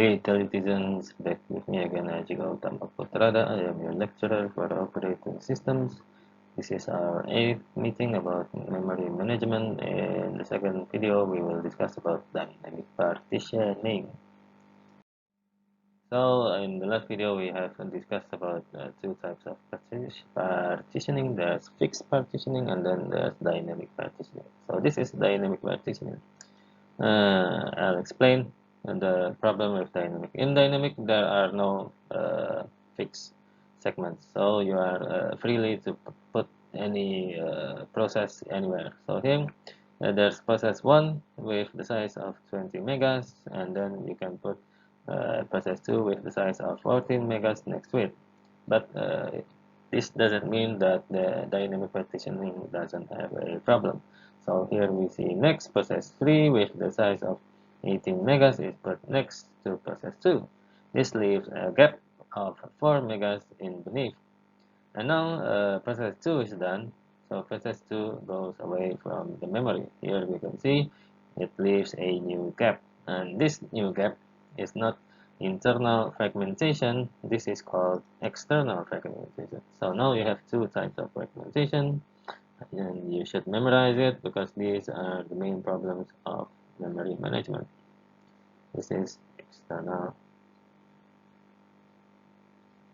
Hey teletizens, back with me again, Ajigo Tamaputrada. I am your lecturer for operating systems. This is our 8th meeting about memory management. In the second video, we will discuss about dynamic partitioning. So, in the last video, we have discussed about two types of partitioning. There's fixed partitioning and then there's dynamic partitioning. So, this is dynamic partitioning. I'll explain the problem with dynamic. In dynamic, there are no fixed segments, so you are freely to put any process anywhere. So here, there's process 1 with the size of 20 megas, and then you can put process 2 with the size of 14 megas next to it. But this doesn't mean that the dynamic partitioning doesn't have a problem. So here we see next process 3 with the size of 18 megas is put next to process 2. This leaves a gap of 4 megas in beneath. And now process 2 is done. So process 2 goes away from the memory. Here we can see it leaves a new gap. And this new gap is not internal fragmentation. This is called external fragmentation. So now you have two types of fragmentation, and you should memorize it because these are the main problems of memory management. This is external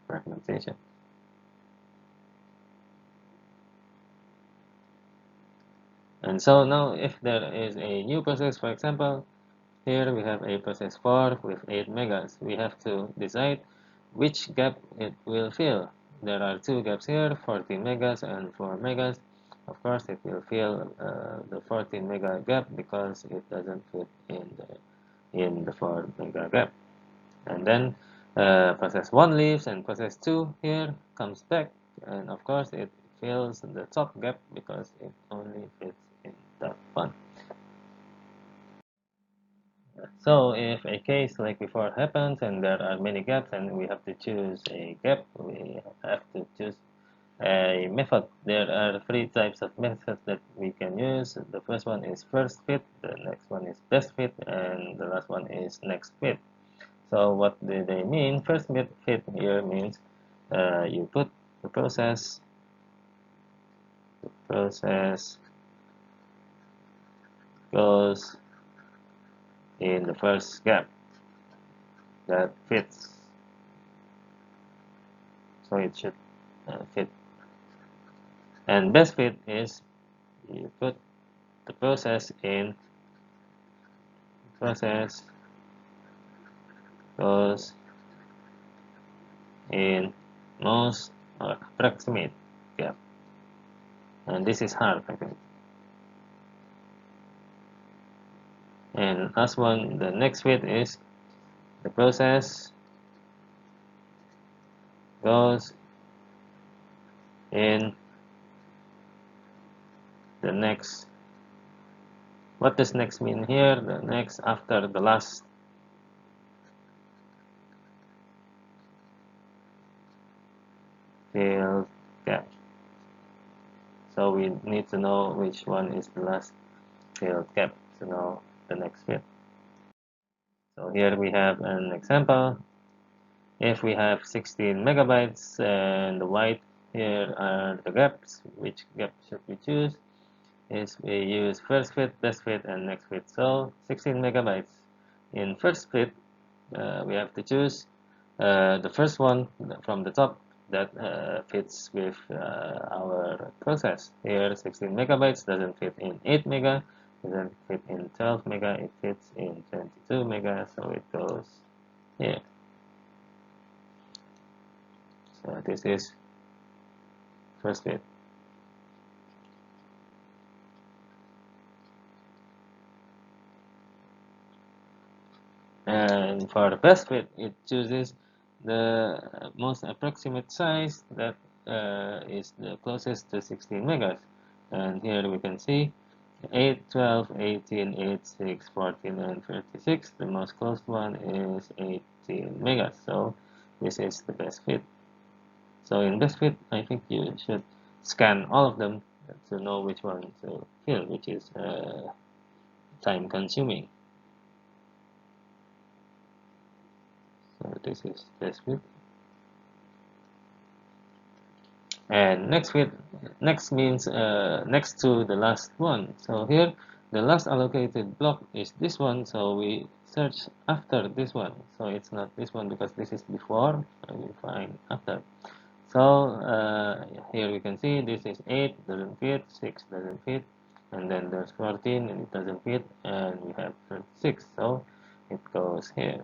fragmentation. And so now if there is a new process, for example, here we have a process 4 with 8 megas. We have to decide which gap it will fill. There are two gaps here, 14 megas and 4 megas. Of course, it will fill the 14 mega gap because it doesn't fit in the 4 mega gap. And then process 1 leaves and process 2 here comes back, and of course it fills the top gap because it only fits in that one. So if a case like before happens and there are many gaps and we have to choose a gap, we have to choose a method. There are three types of methods that we can use. The first one is first fit, the next one is best fit, and the last one is next fit. So what do they mean? First fit here means you put the process goes in the first gap that fits, so it should fit. And best fit is you put the process goes in most or approximate gap, and this is hard, I think. And last one, the next fit is the process goes in the next. What does next mean here? The next after the last. Filled gap. So we need to know which one is the last filled gap to know the next fit. So here we have an example. If we have 16 megabytes and the white here are the gaps, which gap should we choose? Is we use first fit, best fit, and next fit. So 16 megabytes. In first fit, we have to choose the first one from the top that fits with our process. Here 16 megabytes doesn't fit in 8 mega, doesn't fit in 12 mega, it fits in 22 mega, so it goes here. So this is first fit. And for the best fit, it chooses the most approximate size that is the closest to 16 megas. And here we can see 8, 12, 18, 8, 6, 14, and 36. The most close one is 18 megas. So this is the best fit. So in best fit, I think you should scan all of them to know which one to fill, which is time consuming. So this is this width, and next means next to the last one. So here the last allocated block is this one, so we search after this one. So it's not this one because this is before, and we find after. So here we can see this is 8 doesn't fit, 6 doesn't fit, and then there's 14 and it doesn't fit, and we have 36, so it goes here.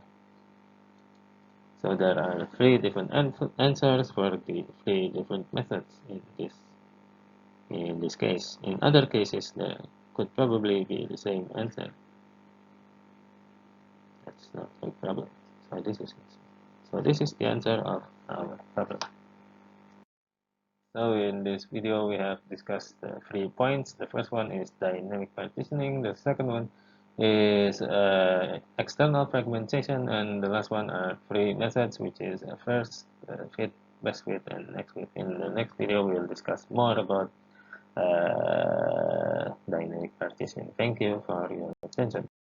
So there are three different answers for the three different methods in this case. In other cases, there could probably be the same answer. That's not a problem. So this is the answer of our problem. So in this video, we have discussed 3 points. The first one is dynamic partitioning. The second one is external fragmentation, and the last one are three methods, which is first fit, best fit, and next fit. In the next video, we will discuss more about dynamic partitioning. Thank you for your attention.